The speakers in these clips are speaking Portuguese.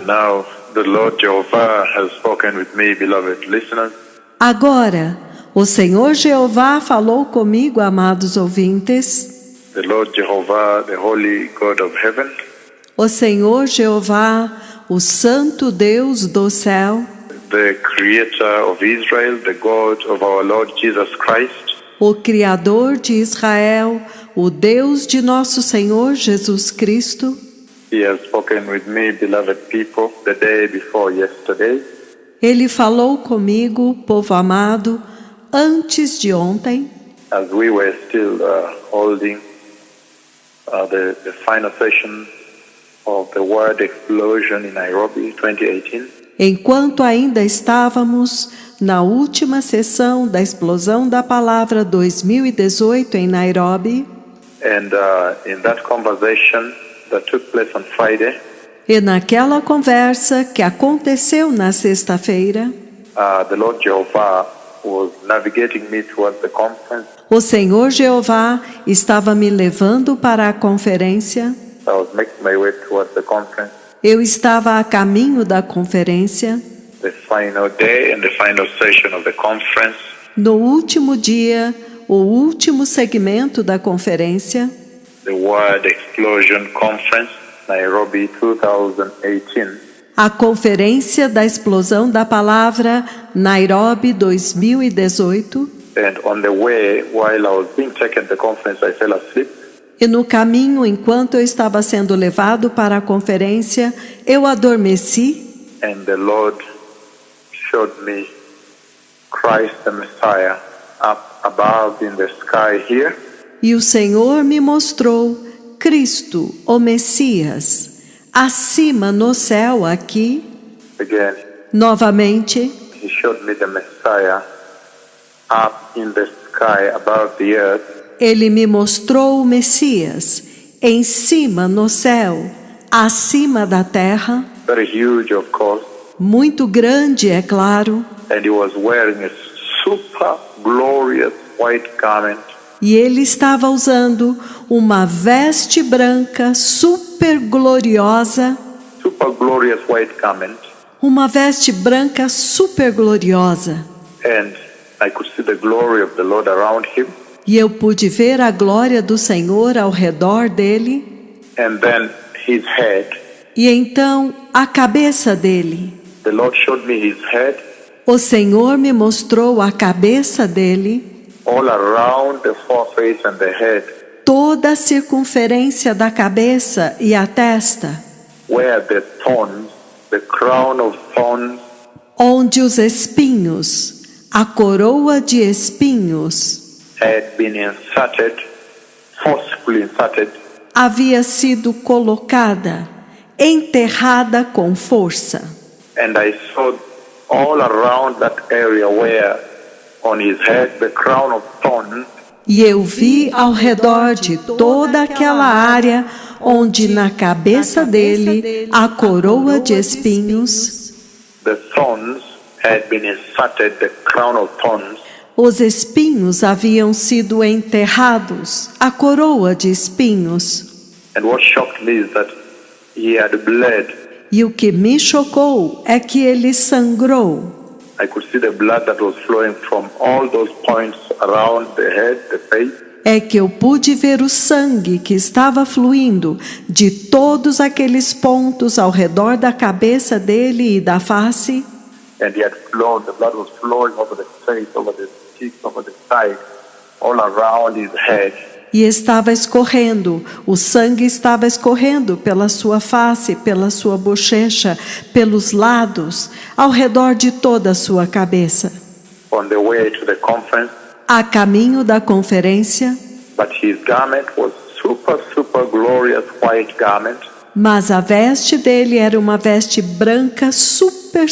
Now the Lord Jehovah has spoken with me, beloved listeners. Agora, o Senhor Jeová falou comigo, amados ouvintes. The Lord Jehovah, the Holy God of heaven, O Senhor Jeová, o Santo Deus do céu, the Creator of Israel, the God of our Lord Jesus Christ, o Criador de Israel, o Deus de nosso Senhor Jesus Cristo. He has spoken with me, beloved people, the day before yesterday. Ele falou comigo, povo amado, antes de ontem, As we were still holding the final session of the Word Explosion in Nairobi 2018. enquanto ainda estávamos na última sessão da Explosão da Palavra 2018 em Nairobi, And in that conversation that took place on Friday, e naquela conversa que aconteceu na sexta-feira, the Lord Jehovah was navigating me towards the conference. o Senhor Jeová estava me levando para a conferência. I was making my way towards the conference, Eu estava a caminho da conferência. the final day and the final session of the conference. No último dia, o último segmento da conferência, The Word Explosion Conference, Nairobi 2018. a Conferência da Explosão da Palavra, Nairobi 2018, And on the way, while I was being taken to the conference, I fell asleep. e no caminho, enquanto eu estava sendo levado para a conferência, eu adormeci, And the Lord showed me Christ the Messiah up above in the sky here. e o Senhor me mostrou Cristo, o Messias, acima no céu aqui. Again, Novamente, He showed me the Messiah up in the sky above the earth. Ele me mostrou o Messias em cima no céu, acima da terra, Very huge, of course. muito grande, é claro, And He was wearing a super glorious white garment. e ele estava usando uma veste branca super gloriosa, Super glorious white garment. uma veste branca super gloriosa, And I could see the glory of the Lord around Him. e eu pude ver a glória do Senhor ao redor dele, And then His head. e então a cabeça dele. The Lord showed me His head O Senhor me mostrou a cabeça dele, all around the foreface and the head, toda a circunferência da cabeça e a testa, where the thorns, the crown of thorns, onde os espinhos, a coroa de espinhos, had been inserted, forcefully inserted, havia sido colocada, enterrada com força. and I saw all around that area where on his head the crown of thorns, E eu vi ao redor de toda aquela área onde na cabeça dele a coroa de espinhos, the thorns had been inserted, the crown of thorns, os espinhos haviam sido enterrados, a coroa de espinhos. and what shocked me is that he had bled. E o que me chocou é que ele sangrou. I could see the blood that was flowing from all those points around the head, the face, É que eu pude ver o sangue que estava fluindo de todos aqueles pontos ao redor da cabeça dele e da face. and he had flown, the blood was flowing over the face, over the cheeks, over the side, all around his head. E estava escorrendo, o sangue estava escorrendo pela sua face, pela sua bochecha, pelos lados, ao redor de toda a sua cabeça. On the way to the conference, A caminho da conferência, but his garment was super glorious white garment, mas a veste dele era uma veste branca super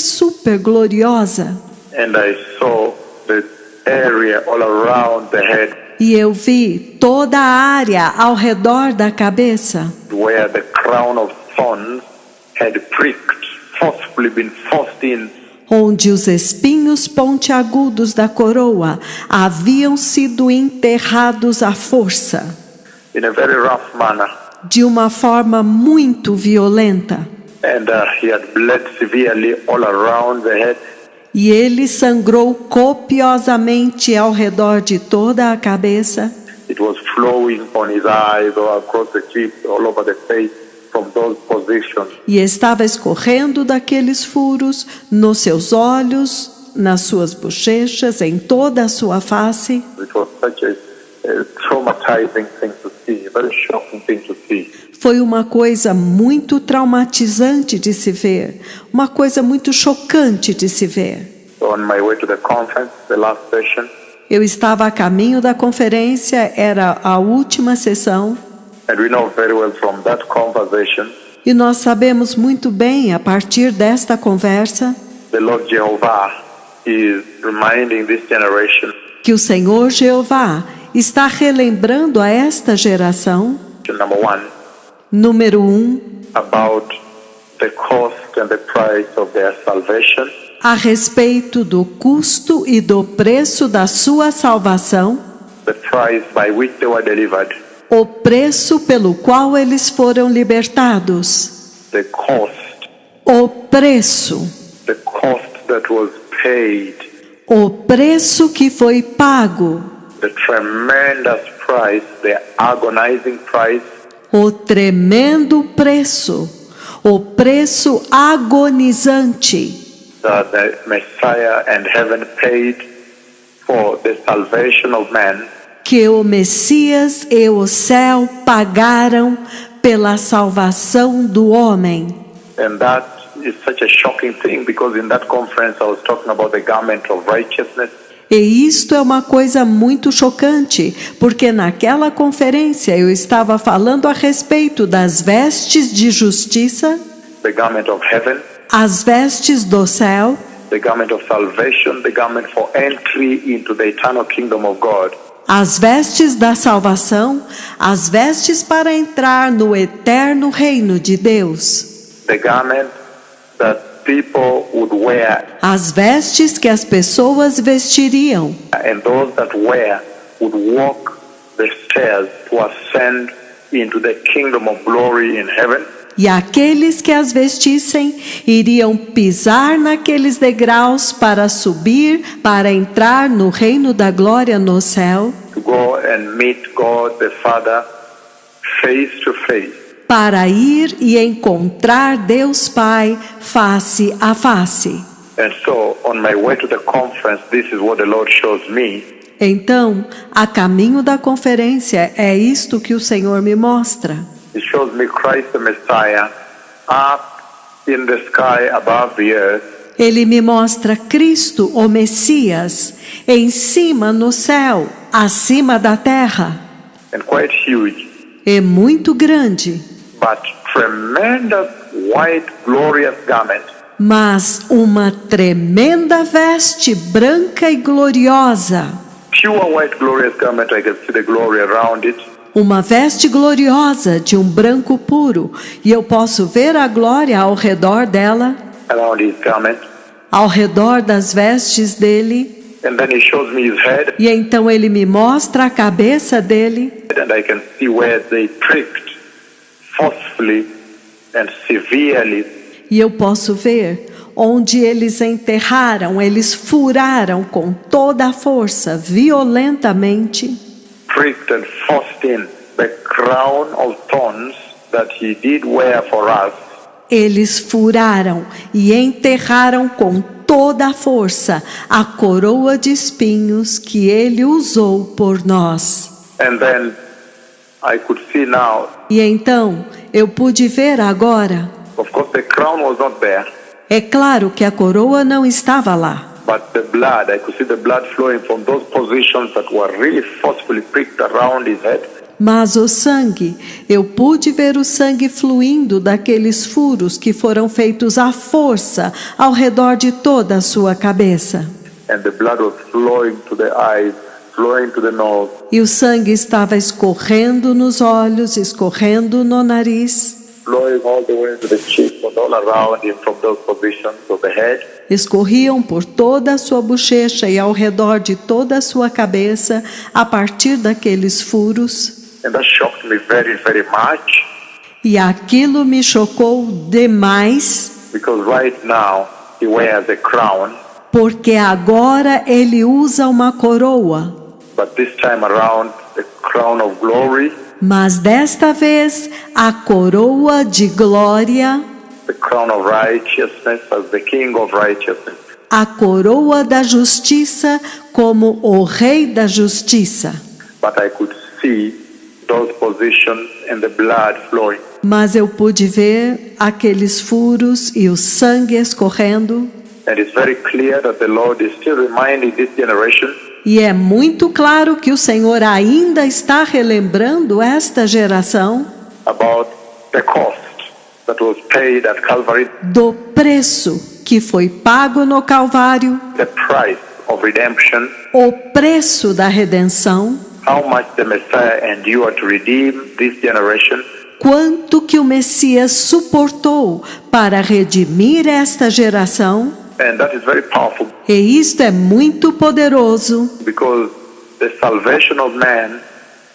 gloriosa. and I saw the area all around the head E eu vi toda a área ao redor da cabeça, where the crown of thorns had pricked, forcefully been forced in onde os espinhos pontiagudos da coroa haviam sido enterrados à força, in a very rough manner. de uma forma muito violenta. And he had bled severely all around the head. E ele sangrou copiosamente ao redor de toda a cabeça. It was flowing on his eyes or across the cheeks, all over the face from those positions. E estava escorrendo daqueles furos nos seus olhos, nas suas bochechas, em toda a sua face. It was such a traumatizing thing to see, a very shocking thing to see. Foi uma coisa muito traumatizante de se ver, uma coisa muito chocante de se ver. On my way to the conference, the last session, Eu estava a caminho da conferência, era a última sessão, and we know very well from that conversation, e nós sabemos muito bem, a partir desta conversa, the Lord Jehovah is reminding this generation, que o Senhor Jeová está relembrando a esta geração, number one, número 1, about the cost and the price of their salvation, a respeito do custo e do preço da sua salvação, the price by which they were delivered, o preço pelo qual eles foram libertados, the cost o preço that was paid, que foi pago, the tremendous price, the agonizing price o tremendo preço, o preço agonizante that the Messiah and heaven paid for the salvation of man, que o Messias e o céu pagaram pela salvação do homem. and that is such a shocking thing, because in that conference I was talking about the garment of righteousness, E isto é uma coisa muito chocante, porque naquela conferência eu estava falando a respeito das vestes de justiça, the garment of heaven, as vestes do céu, the garment of salvation, the garment for entry into the eternal kingdom of God. as vestes da salvação, as vestes para entrar no eterno reino de Deus, The garment that people would wear, as vestes que as pessoas vestiriam, and those that wear would walk the stairs to ascend into the kingdom of glory in heaven. e aqueles que as vestissem iriam pisar naqueles degraus para subir, para entrar no reino da glória no céu, To go and meet God the Father face to face. para ir e encontrar Deus Pai face a face. And so, on my way to the conference, this is what the Lord shows me. Então, a caminho da conferência, é isto que o Senhor me mostra. He shows me Christ the Messiah up in the sky above the earth, Ele me mostra Cristo, o Messias, em cima no céu, acima da terra. and quite huge, É muito grande, but tremendous white glorious garment, mas uma tremenda veste branca e gloriosa. pure white glorious garment. I can see the glory around it. Uma veste gloriosa de um branco puro, e eu posso ver a glória ao redor dela, Around his garment, ao redor das vestes dele, and then he shows me his head, e então ele me mostra a cabeça dele, and I can see where they pricked forcefully and severely e eu posso ver onde eles enterraram, eles furaram com toda a força, violentamente, pricked and forced in the crown of thorns that he did wear for us, eles furaram e enterraram com toda a força a coroa de espinhos que ele usou por nós. and then I could see now, E então eu pude ver agora. of course the crown was not there, É claro que a coroa não estava lá, but the blood, I could see the blood flowing from those positions that were really forcefully pricked around his head. mas o sangue, eu pude ver o sangue fluindo daqueles furos que foram feitos à força ao redor de toda a sua cabeça. And the blood was flowing to the eyes, flowing to the nose, E o sangue estava escorrendo nos olhos, escorrendo no nariz, flowing all the way to the cheek and all around him from those positions of the head. Escorriam por toda a sua bochecha e ao redor de toda a sua cabeça, a partir daqueles furos. And that shocked me very, very much, E aquilo me chocou demais, because right now he wears a crown, porque agora ele usa uma coroa. but this time around the crown of glory, Mas desta vez, a coroa de glória, the crown of righteousness as the king of righteousness. a coroa da justiça como o rei da justiça. But I could see those positions and the blood flowing. Mas eu pude ver aqueles furos e o sangue escorrendo. And it's very clear that the Lord is still reminding this generation E é muito claro que o Senhor ainda está relembrando esta geração about the cost that was paid at Calvary, do preço que foi pago no Calvário, the price of redemption, o preço da redenção, how much the Messiah endured to redeem this generation, quanto que o Messias suportou para redimir esta geração. and that is very powerful E isto é muito poderoso, because the salvation of man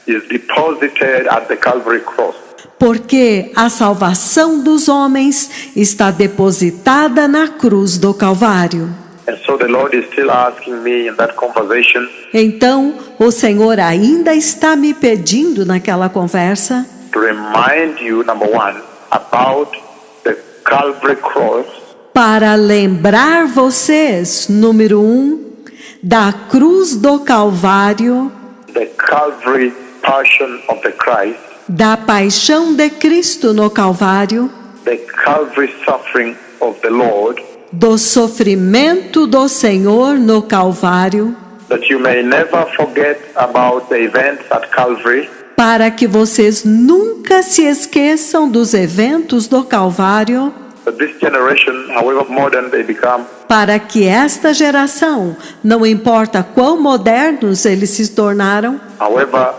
is deposited at the Calvary cross. porque a salvação dos homens está depositada na cruz do Calvário. And so the Lord is still asking me in that conversation Então, o Senhor ainda está me pedindo naquela conversa to remind you, number one, about the Calvary cross, para lembrar vocês, número 1, da cruz do Calvário, the Calvary passion of the Christ, da paixão de Cristo no Calvário, the Calvary suffering of the Lord, do sofrimento do Senhor no Calvário, that you may never forget about the events at Calvary, para que vocês nunca se esqueçam dos eventos do Calvário, that this generation, however modern they become, para que esta geração, não importa quão modernos eles se tornaram, however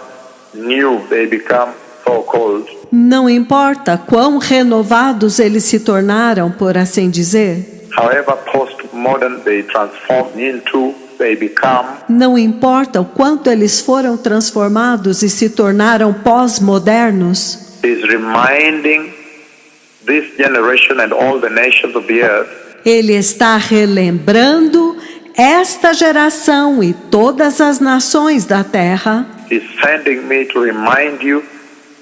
new they become, so-called, não importa quão renovados eles se tornaram, por assim dizer, however post-modern they transform into, they become, não importa o quanto eles foram transformados e se tornaram pós-modernos, is reminding this generation and all the nations of the earth ele está relembrando esta geração e todas as nações da terra. is sending me to remind you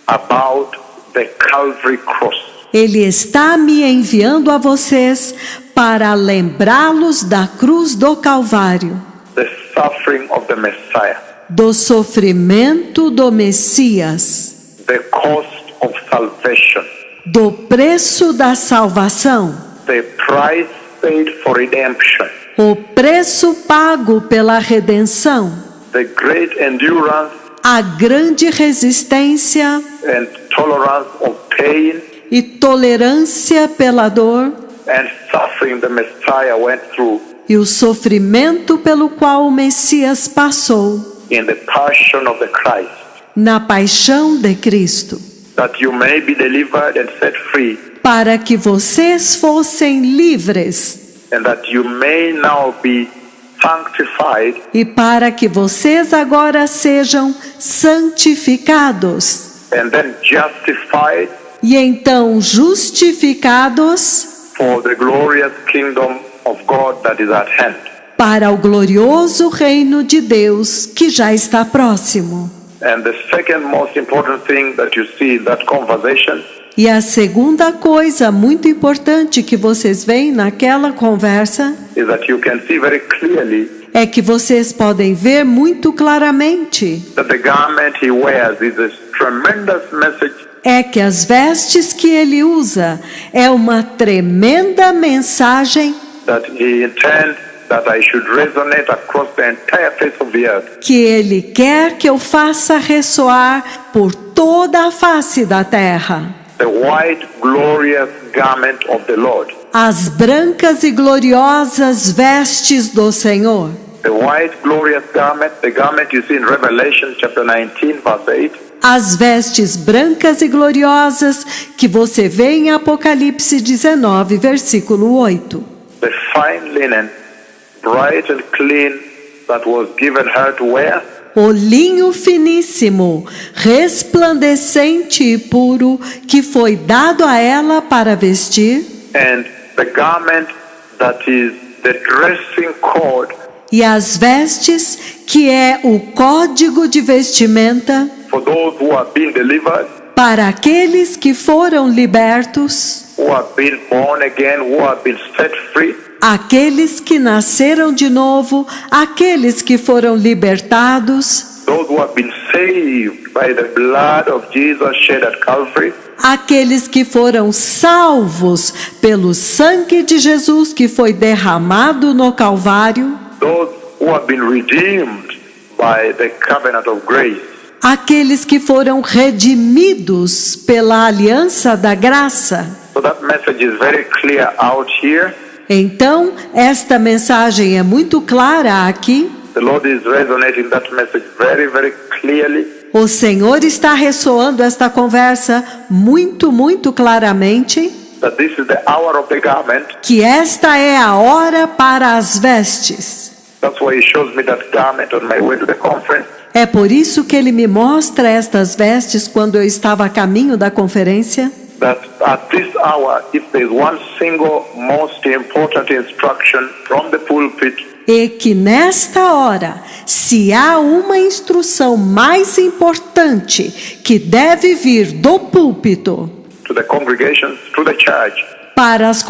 about the Calvary cross. Ele está me enviando a vocês para lembrá-los da cruz do Calvário, The suffering of the Messiah, do sofrimento do Messias, the cost of salvation, do preço da salvação, the price paid for redemption, o preço pago pela redenção, the great endurance a grande resistência and tolerance of pain e tolerância pela dor and suffering the Messiah went through e o sofrimento pelo qual o Messias passou in the passion of the Christ, na paixão de Cristo, that you may be delivered and set free, para que vocês fossem livres and that you may now be sanctified, e para que vocês agora sejam santificados and then justified e então justificados for the glorious kingdom of God that is at hand. para o glorioso reino de Deus que já está próximo. And the second most important thing that you see in that conversation E a segunda coisa muito importante que vocês veem naquela conversa is that you can see very clearly é que vocês podem ver muito claramente that the garment he wears is a tremendous message é que as vestes que ele usa é uma tremenda mensagem that he intends that I should resonate across the entire face of the earth. que ele quer que eu faça ressoar por toda a face da terra. The white glorious garment of the Lord. As brancas e gloriosas vestes do Senhor. The white glorious garment, the garment you see in Revelation chapter 19 verse 8. As vestes brancas e gloriosas que você vê em Apocalipse 19, versículo 8. The fine linen, bright and clean, that was given her to wear. O linho finíssimo, resplandecente e puro, que foi dado a ela para vestir. And the garment that is the dressing code E as vestes, que é o código de vestimenta for those who have been delivered, para aqueles que foram libertos, who have been born again, who have been set free. aqueles que nasceram de novo, aqueles que foram libertados, Those who have been saved by the blood of Jesus shed at Calvary. aqueles que foram salvos pelo sangue de Jesus que foi derramado no Calvário, Those who have been redeemed by the covenant of grace. aqueles que foram redimidos pela aliança da graça. So that message is very clear out here. Então, esta mensagem é muito clara aqui. The Lord is resonating that message very, very clearly. O Senhor está ressoando esta conversa muito, muito claramente, That this is the hour of the garment. que esta é a hora para as vestes. That's why He shows me that garment on my way to the conference. É por isso que Ele me mostra estas vestes quando eu estava a caminho da conferência. That at this hour, if there's one single most important instruction from the pulpit, E que nesta hora, se há uma instrução mais importante que deve vir do púlpito to the congregations, to the church, para as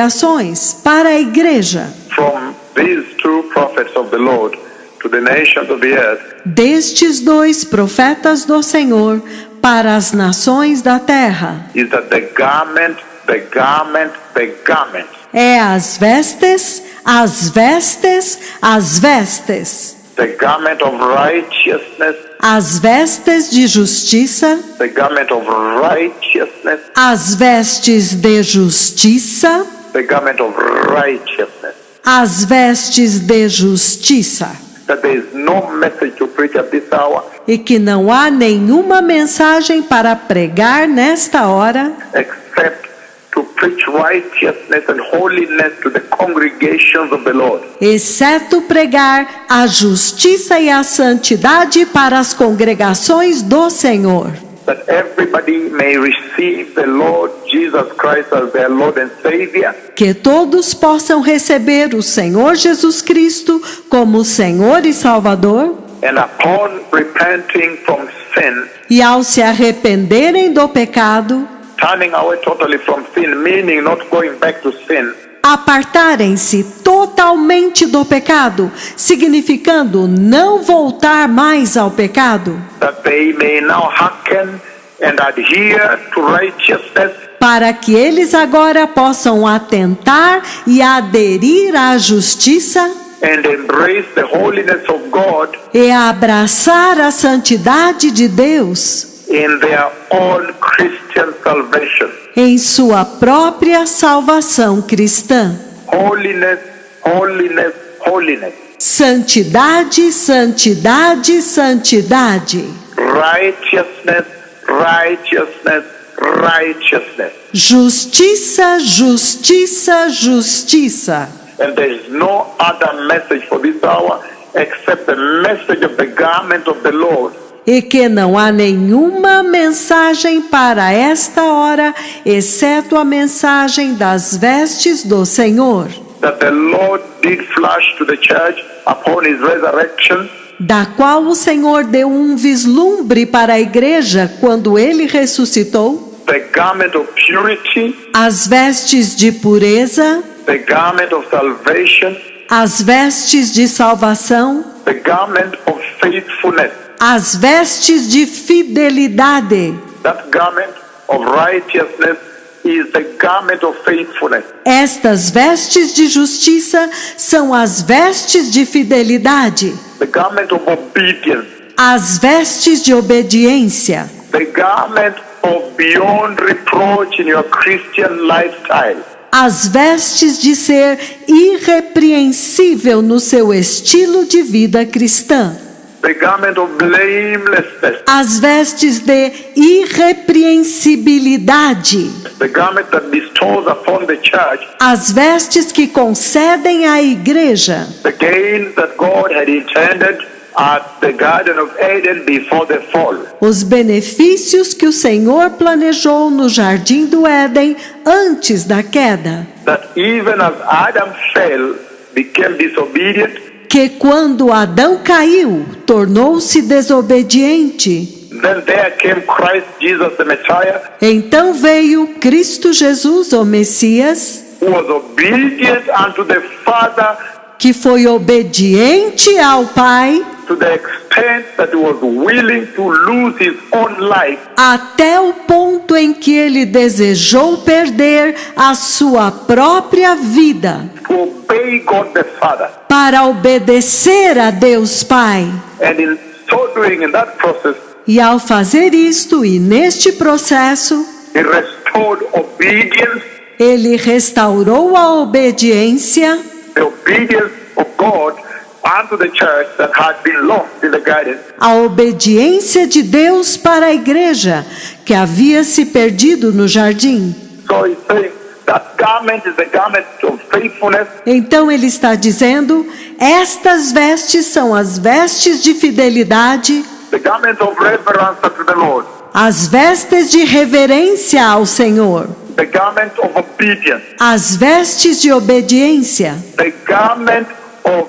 congregações, para a igreja, from these two prophets of the Lord to the nations of the earth, destes dois profetas do Senhor para as nações da terra, is that the garment, the garment, the garment é as vestes, as vestes, as vestes, the garment of righteousness, as vestes de justiça, the garment of righteousness, as vestes de justiça, the garment of righteousness. as vestes de justiça. That there is no message to preach at this hour E que não há nenhuma mensagem para pregar nesta hora, except to preach righteousness and holiness to the congregations of the Lord. exceto pregar a justiça e a santidade para as congregações do Senhor. That everybody may receive the Lord Jesus Christ as their Lord and Savior, Que todos possam receber o Senhor Jesus Cristo como Senhor e Salvador, and upon repenting from sin, e ao se arrependerem do pecado, turning away totally from sin, meaning not going back to sin, apartarem-se totalmente do pecado, significando não voltar mais ao pecado, that they may now hearken and adhere to righteousness, para que eles agora possam atentar e aderir à justiça and embrace the holiness of God e abraçar a santidade de Deus in their own Christian salvation. em sua própria salvação cristã. Holiness, holiness, holiness. Santidade, santidade, santidade. Righteousness, righteousness, righteousness. Justiça, justiça, justiça. And there is no other message for this hour except the message of the garment of the Lord. E que não há nenhuma mensagem para esta hora, exceto a mensagem das vestes do Senhor, That the Lord did flash to the church upon His resurrection, da qual o Senhor deu um vislumbre para a igreja quando ele ressuscitou, the garment of purity, as vestes de pureza, the garment of salvation, as vestes de salvação, the garment of faithfulness. as vestes de fidelidade. That garment of righteousness is the garment of faithfulness. Estas vestes de justiça são as vestes de fidelidade, The garment of obedience, as vestes de obediência, the garment of beyond reproach in your Christian lifestyle. as vestes de ser irrepreensível no seu estilo de vida cristã. the garment of blamelessness, as vestes de irrepreensibilidade, the garment that bestows upon the church as vestes que concedem à igreja the gains that God had intended at the Garden of Eden before the fall. os benefícios que o Senhor planejou no Jardim do Éden antes da queda. That even as Adam fell, became disobedient, Que quando Adão caiu, tornou-se desobediente. then there came Christ Jesus the Messiah, Então veio Cristo Jesus, o Messias, who was obedient unto the Father que foi obediente ao Pai to the extent that he was willing to lose his own life até o ponto em que ele desejou perder a sua própria vida to obey God the Father. para obedecer a Deus Pai. And in so doing, in that process, E ao fazer isto e neste processo, he restored obedience, ele restaurou a obediência, the obedience of God unto the church that had been lost in the garden. a obediência de Deus para a igreja que havia se perdido no jardim. So he's saying that garment is the garment of faithfulness, Então ele está dizendo, estas vestes são as vestes de fidelidade, the garment of reverence unto the Lord, as vestes de reverência ao Senhor, the garment of obedience, as vestes de obediência, the garment of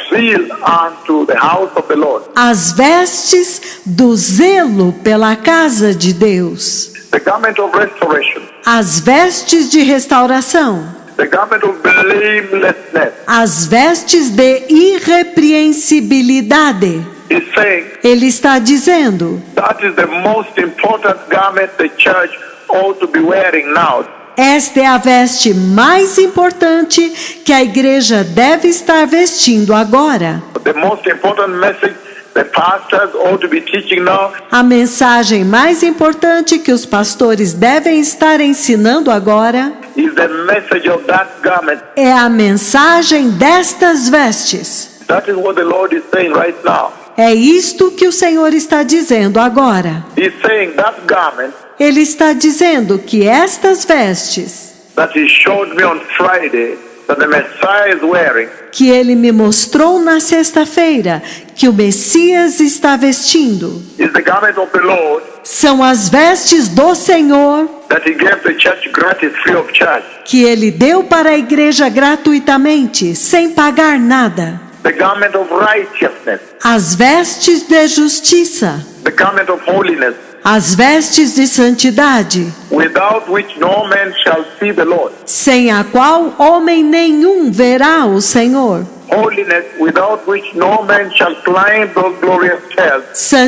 zeal unto the house of the Lord, as vestes do zelo pela casa de Deus, the garment of restoration, as vestes de restauração, the garment of blamelessness. as vestes de irrepreensibilidade. He's saying Ele está dizendo, that is the most important garment the church ought to be wearing now. esta é a veste mais importante que a igreja deve estar vestindo agora. The most important message the pastors ought to be teaching now A mensagem mais importante que os pastores devem estar ensinando agora is the message of that garment. é a mensagem destas vestes. That is what the Lord is saying right now. É isto que o Senhor está dizendo agora. He's saying that garment Ele está dizendo que estas vestes that He showed me on Friday that the Messiah is wearing que Ele me mostrou na sexta-feira que o Messias está vestindo is the garment of the Lord são as vestes do Senhor that He gave the church gratis, free of charge. que Ele deu para a igreja gratuitamente, sem pagar nada. The garment of righteousness, As vestes de justiça, the garment of holiness, as vestes de santidade, without which no man shall see the Lord. sem a qual homem nenhum verá o Senhor. Holiness, without which no man shall climb those glorious stairs.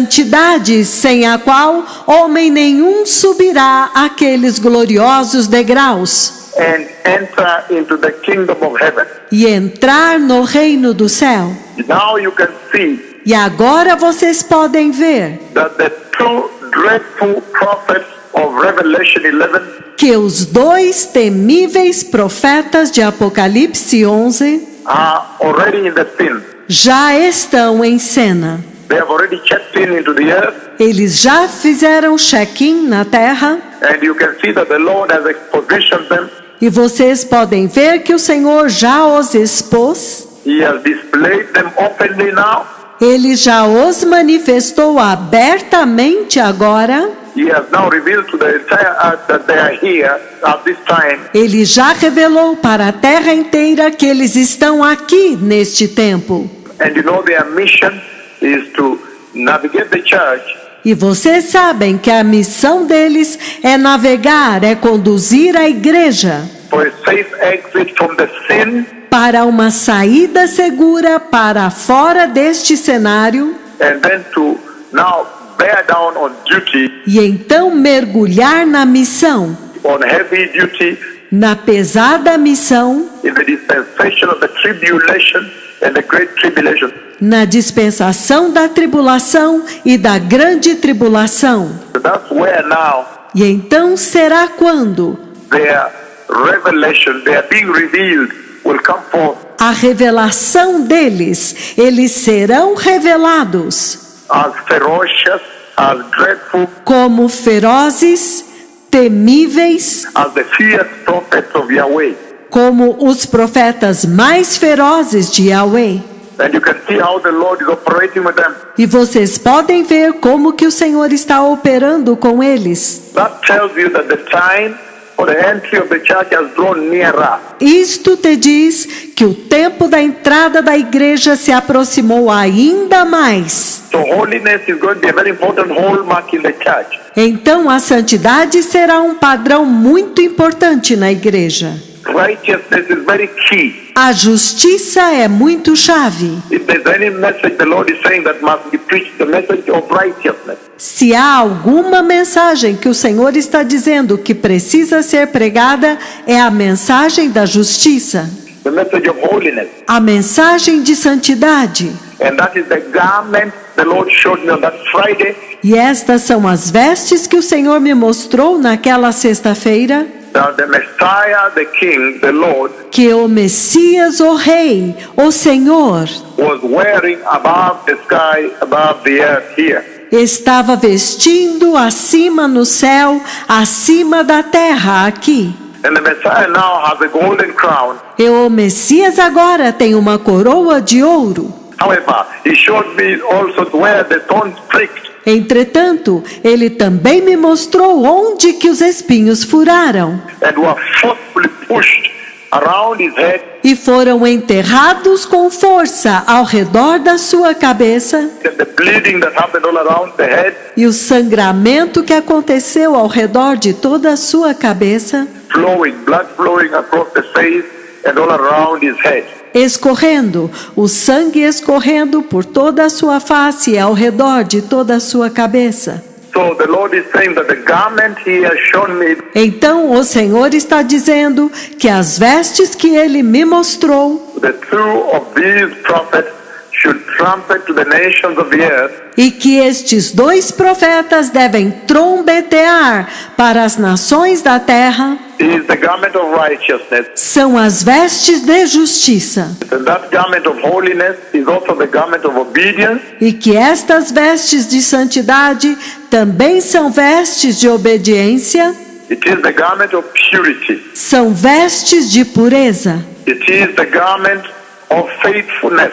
Santidade, sem a qual homem nenhum subirá aqueles gloriosos degraus And enter into the kingdom of heaven. e entrar no reino do céu. Now you can see E agora vocês podem ver that the two dreadful prophets of Revelation 11 que os dois temíveis profetas de Apocalipse 11 are already in the scene. já estão em cena. They have already checked in into the earth, Eles já fizeram check-in na terra and you can see that the Lord has expositioned them. e vocês podem ver que o Senhor já os expôs. He has displayed them openly now. Ele já os manifestou abertamente agora. He has now revealed to the entire earth that they are here at this time. Ele já revelou para a terra inteira que eles estão aqui neste tempo. And you know their mission is to navigate the church E vocês sabem que a missão deles é navegar, é conduzir a igreja for a safe exit from the sin para uma saída segura para fora deste cenário and then to now bear down on duty, e então mergulhar na missão, on heavy duty na pesada missão, in the dispensation of the tribulation and the great tribulation. na dispensação da tribulação e da grande tribulação. So that's where now E então será quando their revelation, their being revealed will come forth a revelação deles. Eles serão revelados as ferocious, as dreadful, como ferozes, temíveis, as the fierce prophets of Yahweh. como os profetas mais ferozes de Yahweh. And you can see how the Lord is operating with them. E vocês podem ver como que o Senhor está operando com eles. That tells you that the time for the entry of the church has drawn nearer. Isto te diz que o tempo da entrada da igreja se aproximou ainda mais. So holiness is going to be a very important hallmark in the church. Então a santidade será um padrão muito importante na igreja. Righteousness is very key. A justiça é muito chave. If there's any message the Lord is saying that must be preached, the message of righteousness. Se há alguma mensagem que o Senhor está dizendo que precisa ser pregada, é a mensagem da justiça, The message of holiness. a mensagem de santidade. And that is the garment the Lord showed me on that Friday. E estas são as vestes que o Senhor me mostrou naquela sexta-feira, Now the Messiah, the King, the Lord, que o Messias, o Rei, o Senhor, was wearing above the sky, above the earth here. estava vestindo acima no céu, acima da terra aqui. And the Messiah now has a golden crown. E o Messias agora tem uma coroa de ouro. However, he showed me also where the thorns pricked. Entretanto, ele também me mostrou onde que os espinhos furaram And were forcefully pushed around his head. e foram enterrados com força ao redor da sua cabeça, And the bleeding that happened all around the head, e o sangramento que aconteceu ao redor de toda a sua cabeça, blood flowing across the face and all around his head. escorrendo, o sangue escorrendo por toda a sua face e ao redor de toda a sua cabeça. So the Lord is saying that the garment he has shown me, Então o Senhor está dizendo que as vestes que ele me mostrou the two of these prophets should trumpet to the nations of the earth, e que estes dois profetas devem trombetear para as nações da terra is the garment of righteousness. são as vestes de justiça, And that garment of holiness is also the garment of obedience. e que estas vestes de santidade também são vestes de obediência, It is the garment of purity. são vestes de pureza, It is the garment of faithfulness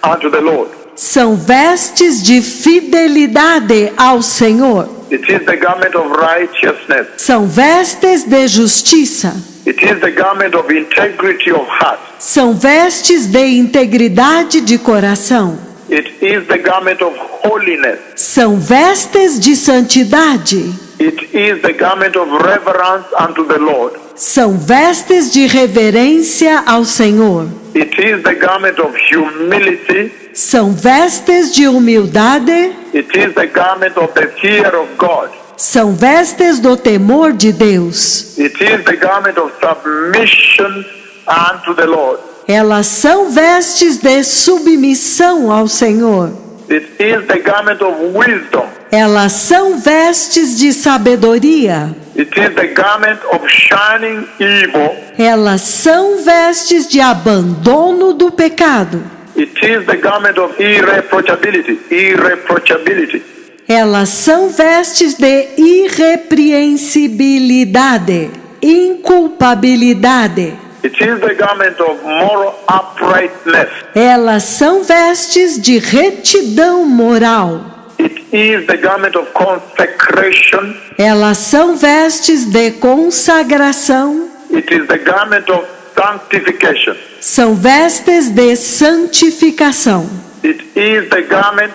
unto the Lord. são vestes de fidelidade ao Senhor, It is the garment of righteousness. são vestes de justiça, It is the garment of integrity of heart. são vestes de integridade de coração, It is the garment of holiness. são vestes de santidade, It is the garment of reverence unto the Lord. são vestes de reverência ao Senhor, It is the garment of humility. são vestes de humildade, It is the garment of the fear of God. são vestes do temor de Deus. It is the garment of submission unto the Lord. Elas são vestes de submissão ao Senhor. It is the garment of wisdom. Elas são vestes de sabedoria. It is the garment of shunning evil. Elas são vestes de abandono do pecado. It is the garment of irreproachability. Irreproachability. Elas são vestes de irrepreensibilidade, inculpabilidade. It is the garment of moral uprightness. Elas são vestes de retidão moral. It is the garment of consecration. Elas são vestes de consagração. It is the garment of sanctification. São vestes de santificação. It is the garment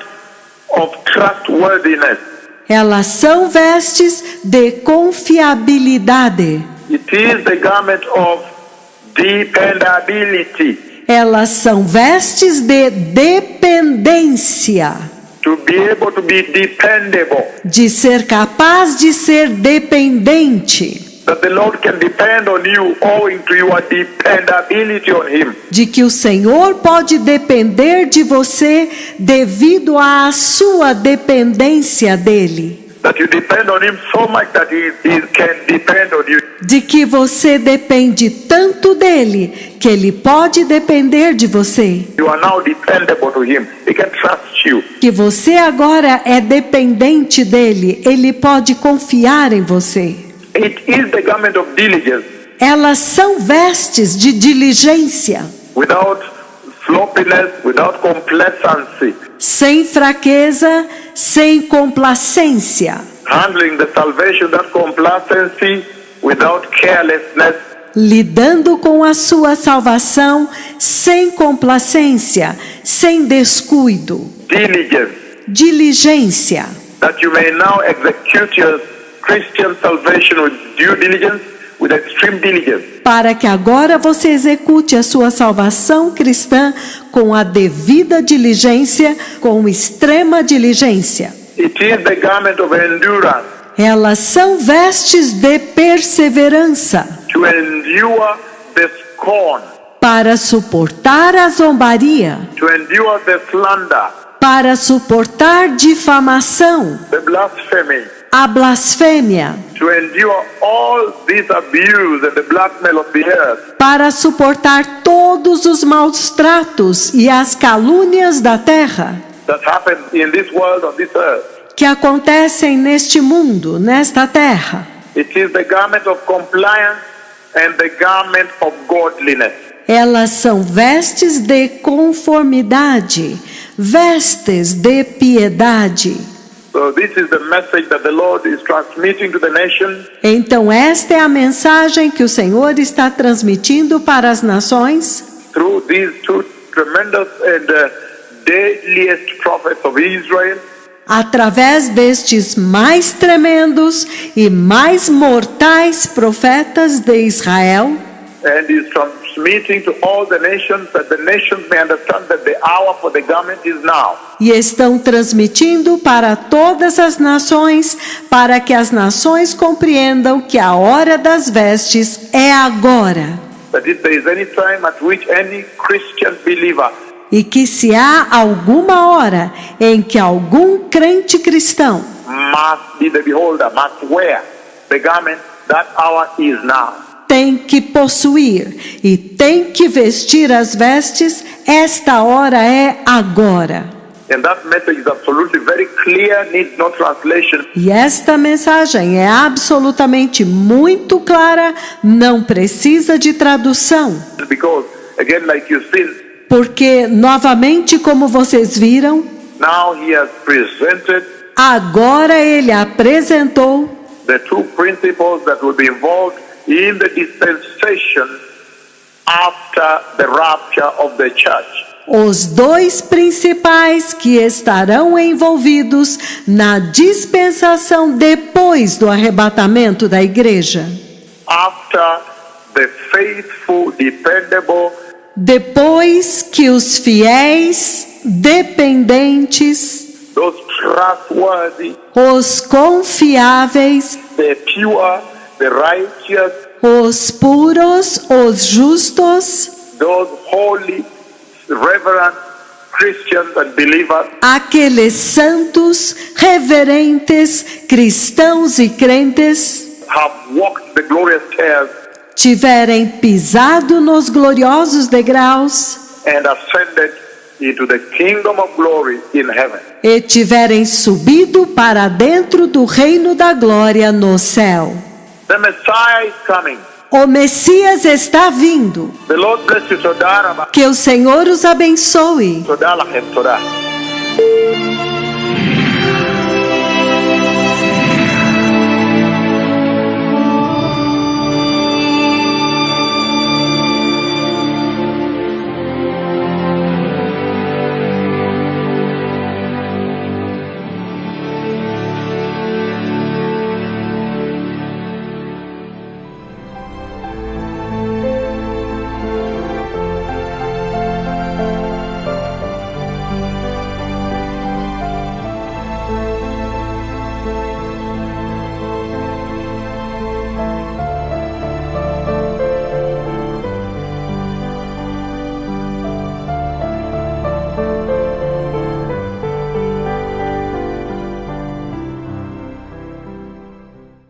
of trustworthiness. Elas são vestes de confiabilidade. It is the garment of dependability. Elas são vestes de dependência, To be able to be dependable. de ser capaz de ser dependente, That the Lord can depend on you owing to your dependability on Him. de que o Senhor pode depender de você devido à sua dependência dele. That you depend on Him so much that He can depend on you. de que você depende tanto dele que ele pode depender de você. You are now dependable to him. He can trust you. Que você agora é dependente dele, ele pode confiar em você. It is the garment of diligence, Elas são vestes de diligência, without sloppiness, without complacency, sem fraqueza, sem complacência, handling the salvation, that complacency, without carelessness, lidando com a sua salvação sem complacência, sem descuido, diligence, diligência, that you may now execute your Christian salvation with due diligence, with extreme diligence. para que agora você execute a sua salvação cristã com a devida diligência, com extrema diligência. It is the garment of endurance, Elas são vestes de perseverança, to endure the scorn, para suportar a zombaria, to endure the slander, para suportar difamação, the blasphemy, a blasfêmia, to endure all this abuse and the blackmail of the earth, para suportar todos os maus tratos e as calúnias da terra that happens in this world, on this earth. que acontecem neste mundo, nesta terra. It is the garment of compliance and the garment of godliness. Elas são vestes de conformidade, vestes de piedade. So this is the message that the Lord is transmitting to the nation Então esta é a mensagem que o Senhor está transmitindo para as nações through these two tremendous and deadliest prophets of Israel, através destes mais tremendos e mais mortais profetas de Israel, and is transmitting to all the nations, that the nations may understand that the hour for the garment is now. e estão transmitindo para todas as nações, para que as nações compreendam que a hora das vestes é agora. That if there is any time at which any Christian believer E que se há alguma hora em que algum crente cristão must be the beholder, must wear the garment, that hour is now. tem que possuir e tem que vestir as vestes, esta hora é agora. And that message is absolutely very clear, needs no translation. E esta mensagem é absolutamente muito clara, não precisa de tradução. Because, again, like you've seen, Porque, novamente, como vocês viram, now he has presented agora ele apresentou the two principles that will be involved in the dispensation after the rapture of the church. os dois principais que estarão envolvidos na dispensação depois do arrebatamento da igreja. After the faithful, dependable, Depois que os fiéis, dependentes, those trustworthy, os confiáveis, the pure, the righteous, os puros, os justos, those holy, reverent Christians and believers aqueles santos, reverentes, cristãos e crentes, have walked the glorious stairs tiverem pisado nos gloriosos degraus and ascended into the kingdom of glory in heaven. e tiverem subido para dentro do reino da glória no céu. The Messiah is coming. O Messias está vindo. The Lord bless you. Todah. Que o Senhor os abençoe. Todah lachem. Todah.